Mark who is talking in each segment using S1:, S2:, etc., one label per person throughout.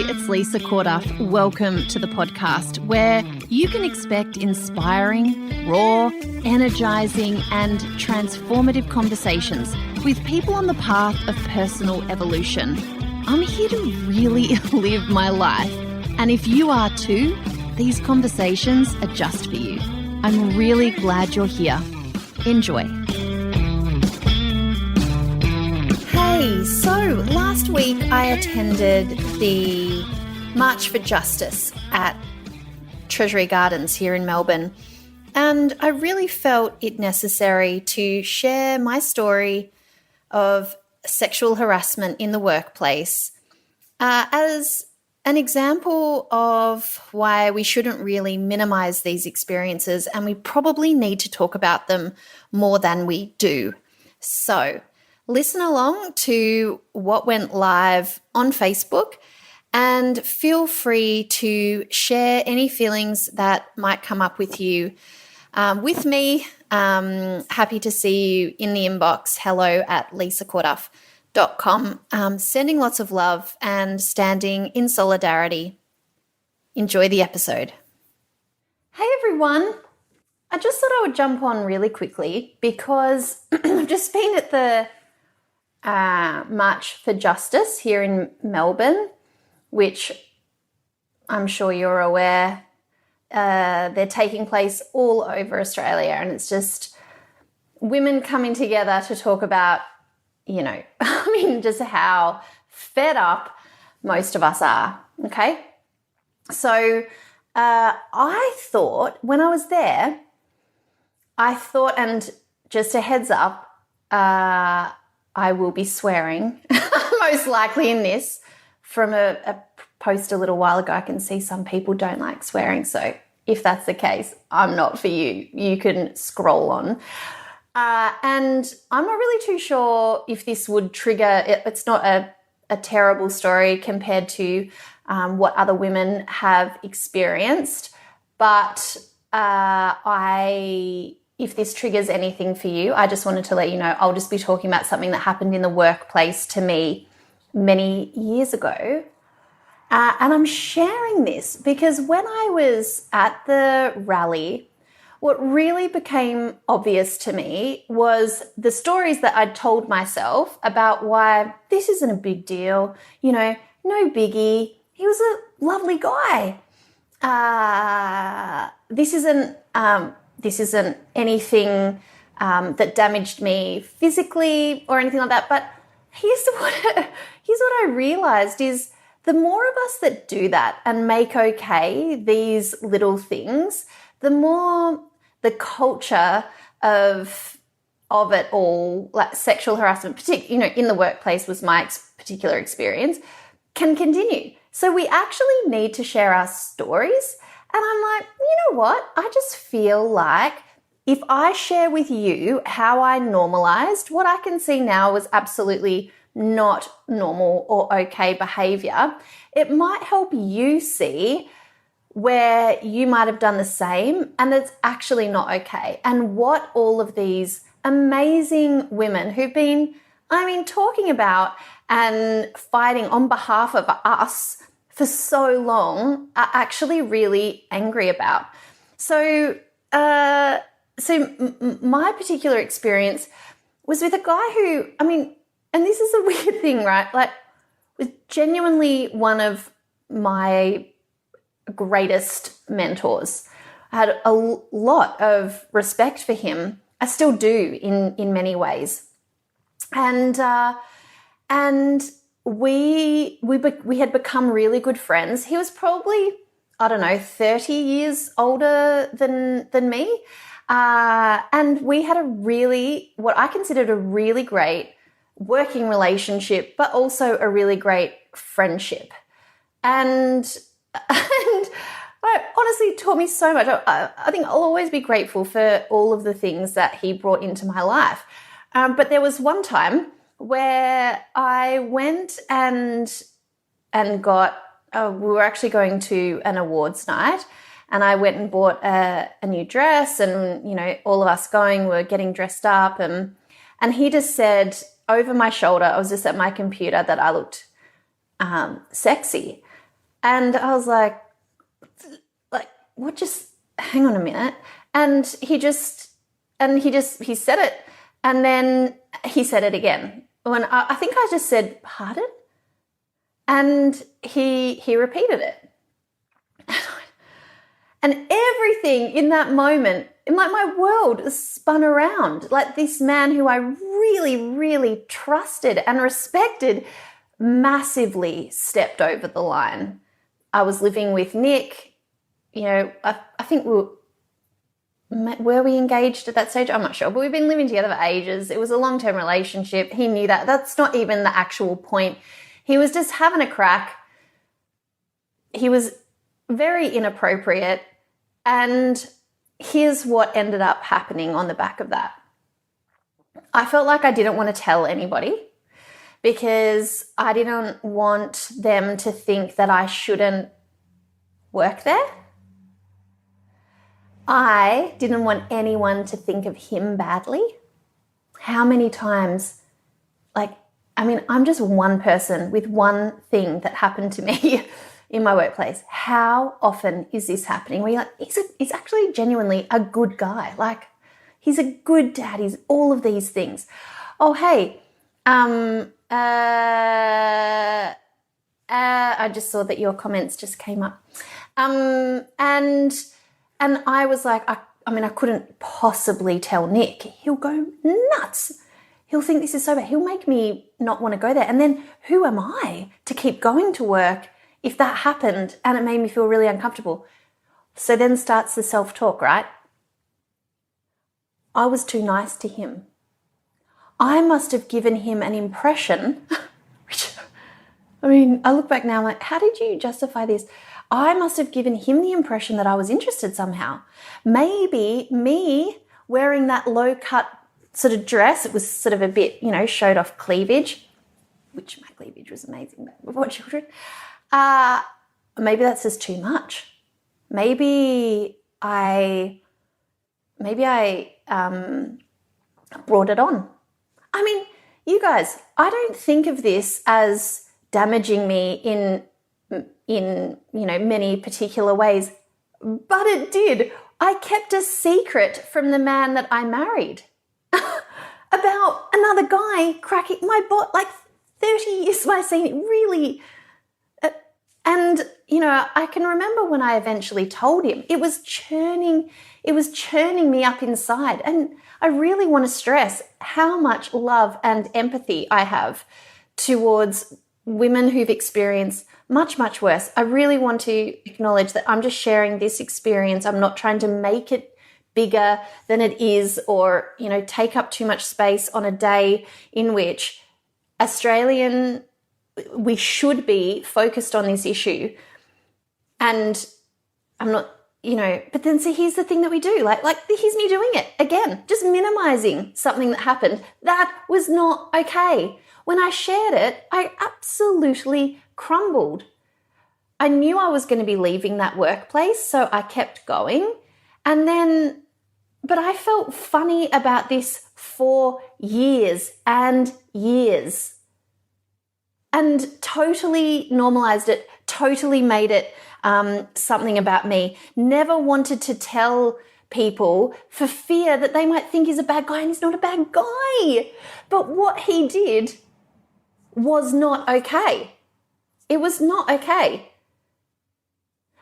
S1: it's Lisa Corduff. Welcome to the podcast where you can expect inspiring, raw, energising and transformative conversations with people on the path of personal evolution. I'm here to really live my life, and if you are too, these conversations are just for you. I'm really glad you're here. Enjoy. Hey, so last week I attended the March for Justice at Treasury Gardens here in Melbourne, and I really felt it necessary to share my story of sexual harassment in the workplace as an example of why we shouldn't really minimise these experiences, and we probably need to talk about them more than we do. So listen along to what went live on Facebook and feel free to share any feelings that might come up with you with me. Happy to see you in the inbox, hello@lisacorduff.com. Sending lots of love and standing in solidarity. Enjoy the episode. Hey everyone. I just thought I would jump on really quickly because I've just been at the March for Justice here in Melbourne, which I'm sure you're aware they're taking place all over Australia, and it's just women coming together to talk about, just how fed up most of us are, okay? So I thought when I was there, and just a heads up, I will be swearing, most likely in this, from a post a little while ago. I can see some people don't like swearing, so if that's the case, I'm not for you. You can scroll on. And I'm not really too sure if this would trigger, it's not a terrible story compared to what other women have experienced, but if this triggers anything for you, I just wanted to let you know I'll just be talking about something that happened in the workplace to me many years ago. And I'm sharing this because when I was at the rally, what really became obvious to me was the stories that I'd told myself about why this isn't a big deal, no biggie. He was a lovely guy. This isn't anything that damaged me physically or anything like that. But here's what I realized is the more of us that do that and make okay these little things, the more the culture of it all, like sexual harassment, particularly, in the workplace was my particular experience, can continue. So we actually need to share our stories. And I'm like, you know what? I just feel like if I share with you how I normalized what I can see now was absolutely not normal or okay behavior, it might help you see where you might have done the same and it's actually not okay. And what all of these amazing women who've been, talking about and fighting on behalf of us for so long are actually really angry about. So my particular experience was with a guy who, and this is a weird thing, right? Like, was genuinely one of my greatest mentors. I had a lot of respect for him. I still do in many ways. And we had become really good friends. He was probably, 30 years older than me. And we had what I considered a really great working relationship, but also a really great friendship. And it honestly taught me so much. I think I'll always be grateful for all of the things that he brought into my life. But there was one time where I went and got, we were actually going to an awards night, and I went and bought a new dress, and, all of us were getting dressed up, and he just said over my shoulder, I was just at my computer, that I looked sexy. And I was like, what, just hang on a minute. And he said it, and then he said it again. When I think I just said, pardon? And he repeated it. And everything in that moment, like my world spun around. Like this man who I really, really trusted and respected massively stepped over the line. I was living with Nick. You know, I think were we engaged at that stage? I'm not sure, but we've been living together for ages. It was a long-term relationship. He knew that. That's not even the actual point. He was just having a crack. He was very inappropriate. And here's what ended up happening on the back of that. I felt like I didn't want to tell anybody because I didn't want them to think that I shouldn't work there. I didn't want anyone to think of him badly. How many times, I'm just one person with one thing that happened to me in my workplace. How often is this happening? Where you're like, he's actually genuinely a good guy. Like, he's a good dad. He's all of these things. Oh, hey, I just saw that your comments just came up. And I was like, I couldn't possibly tell Nick. He'll go nuts. He'll think this is so bad. He'll make me not want to go there. And then who am I to keep going to work if that happened and it made me feel really uncomfortable? So then starts the self-talk, right? I was too nice to him. I must have given him an impression. I look back now, I'm like, how did you justify this? I must have given him the impression that I was interested somehow. Maybe me wearing that low-cut sort of dress, it was sort of a bit, showed off cleavage, which my cleavage was amazing before children. Maybe that's just too much. Maybe I brought it on. You guys, I don't think of this as damaging me in many particular ways, but it did. I kept a secret from the man that I married about another guy cracking my butt, 30 years my senior, really. And, I can remember when I eventually told him, it was churning me up inside. And I really want to stress how much love and empathy I have towards women who've experienced much, much worse. I really want to acknowledge that I'm just sharing this experience. I'm not trying to make it bigger than it is or, take up too much space on a day in which we should be focused on this issue. And I'm not, but then see, here's the thing that we do. Here's me doing it again, just minimizing something that happened. That was not okay. When I shared it, I absolutely crumbled. I knew I was going to be leaving that workplace, so I kept going. But I felt funny about this for years and years. And totally normalized it, totally made it something about me. Never wanted to tell people for fear that they might think he's a bad guy, and he's not a bad guy. But what he did was not okay. It was not okay.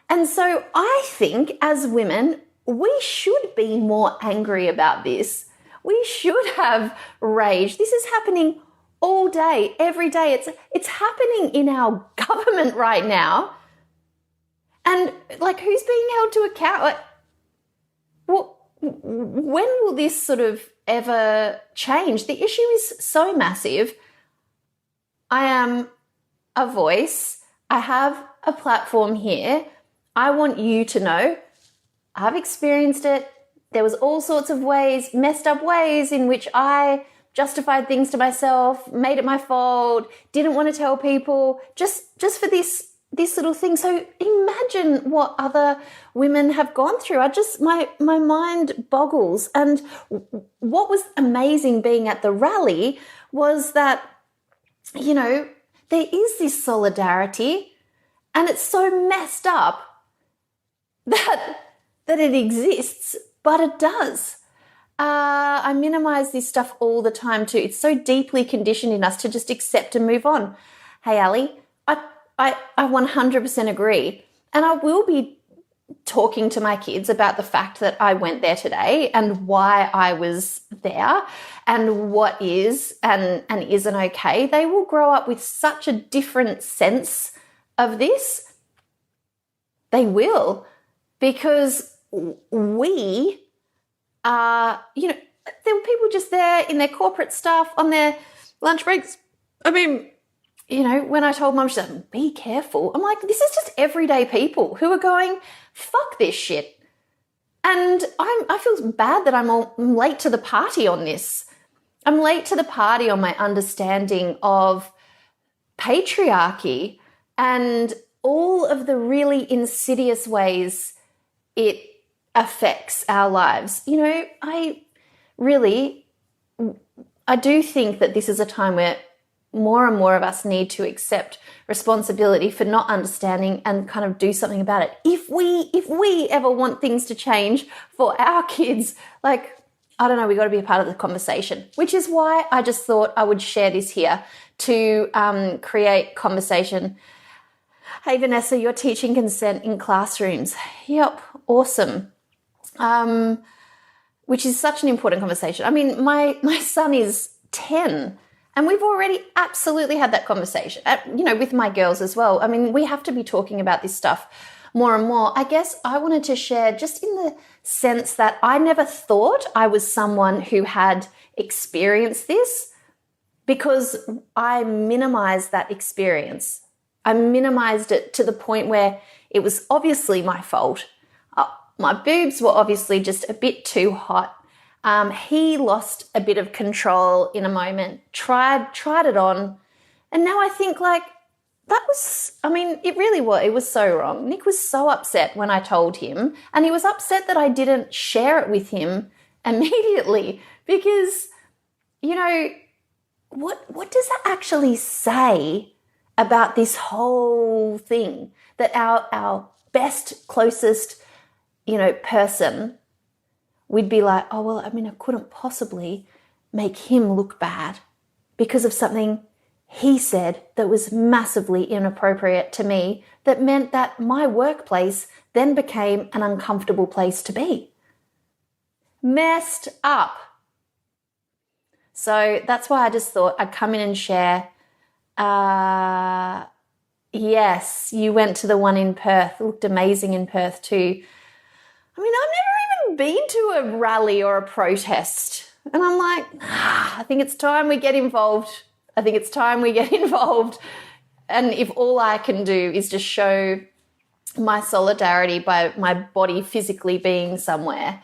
S1: And so I think as women, we should be more angry about this. We should have rage. This is happening all day, every day. It's happening in our government right now. And who's being held to account? When will this sort of ever change? The issue is so massive. I am a voice. I have a platform here. I want you to know I've experienced it. There was all sorts of ways, messed up ways in which I justified things to myself, made it my fault, didn't want to tell people, just for this little thing. So imagine what other women have gone through. My mind boggles. And what was amazing being at the rally was that, there is this solidarity. And it's so messed up that it exists, but it does. I minimize this stuff all the time too. It's so deeply conditioned in us to just accept and move on. Hey, Ali, I 100% agree. And I will be talking to my kids about the fact that I went there today and why I was there and what is and isn't okay. They will grow up with such a different sense of this. They will, because we are, there were people just there in their corporate stuff on their lunch breaks. I mean, when I told Mum, she said, be careful. I'm like, this is just everyday people who are going, fuck this shit. And I feel bad that I'm late to the party on this. I'm late to the party on my understanding of patriarchy and all of the really insidious ways it affects our lives. I do think that this is a time where more and more of us need to accept responsibility for not understanding and kind of do something about it. If we ever want things to change for our kids, I don't know, we got to be a part of the conversation, which is why I just thought I would share this here to create conversation. Hey, Vanessa, you're teaching consent in classrooms. Yep, awesome. Which is such an important conversation. I mean, my son is 10 and we've already absolutely had that conversation, with my girls as well. I mean, we have to be talking about this stuff more and more. I guess I wanted to share just in the sense that I never thought I was someone who had experienced this, because I minimized that experience. I minimized it to the point where it was obviously my fault. My boobs were obviously just a bit too hot. He lost a bit of control in a moment, tried it on. And now I think it really was. It was so wrong. Nick was so upset when I told him, and he was upset that I didn't share it with him immediately, because, what does that actually say about this whole thing, that our best, closest, person would be like, oh, well, I mean, I couldn't possibly make him look bad because of something he said that was massively inappropriate to me, that meant that my workplace then became an uncomfortable place to be. Messed up. So that's why I just thought I'd come in and share. Yes, you went to the one in Perth. It looked amazing in Perth too. I mean, I've never even been to a rally or a protest. And I'm like, I think it's time we get involved. And if all I can do is just show my solidarity by my body physically being somewhere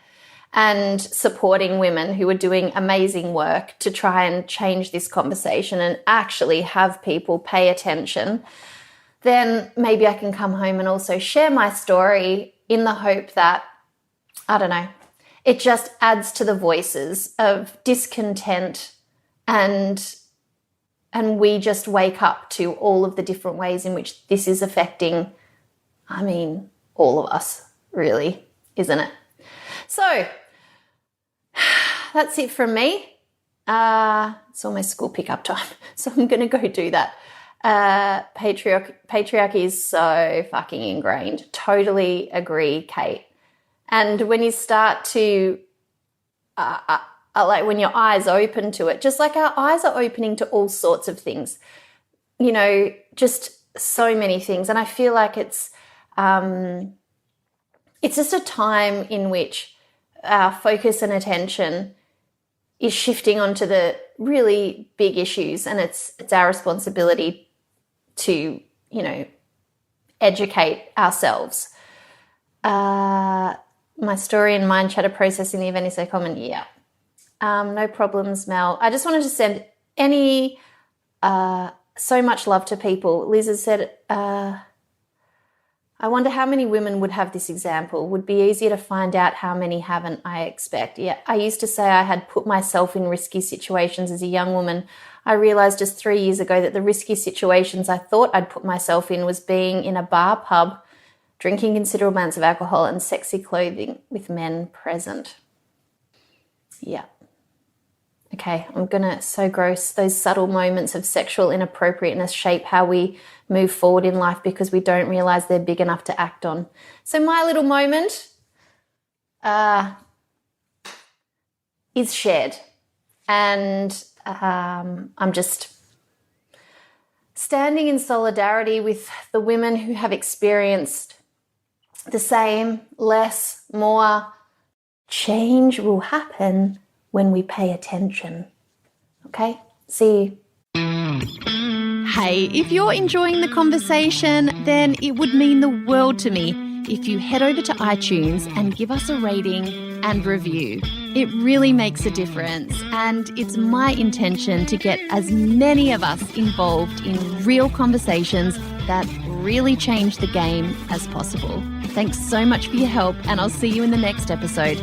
S1: and supporting women who are doing amazing work to try and change this conversation and actually have people pay attention, then maybe I can come home and also share my story in the hope that, I don't know, it just adds to the voices of discontent, and we just wake up to all of the different ways in which this is affecting, all of us, really, isn't it? So that's it from me. It's almost school pickup time, so I'm going to go do that. Patriarchy is so fucking ingrained. Totally agree, Kate. And when you start to, when your eyes open to it, just like our eyes are opening to all sorts of things, just so many things. And I feel like it's just a time in which our focus and attention is shifting onto the really big issues, and it's our responsibility to, educate ourselves. My story and mind chatter processing the event is so common. Yeah. No problems, Mel. I just wanted to send so much love to people. Liz has said, I wonder how many women would have this example. Would be easier to find out how many haven't, I expect. Yeah, I used to say I had put myself in risky situations as a young woman. I realized just 3 years ago that the risky situations I thought I'd put myself in was being in a bar pub, drinking considerable amounts of alcohol and sexy clothing with men present. Yeah. Okay, so gross. Those subtle moments of sexual inappropriateness shape how we move forward in life because we don't realize they're big enough to act on. So my little moment is shared. And I'm just standing in solidarity with the women who have experienced the same, less, more. Change will happen when we pay attention. Okay? See you.
S2: Hey, if you're enjoying the conversation, then it would mean the world to me if you head over to iTunes and give us a rating and review. It really makes a difference, and it's my intention to get as many of us involved in real conversations that really change the game as possible. Thanks so much for your help, and I'll see you in the next episode.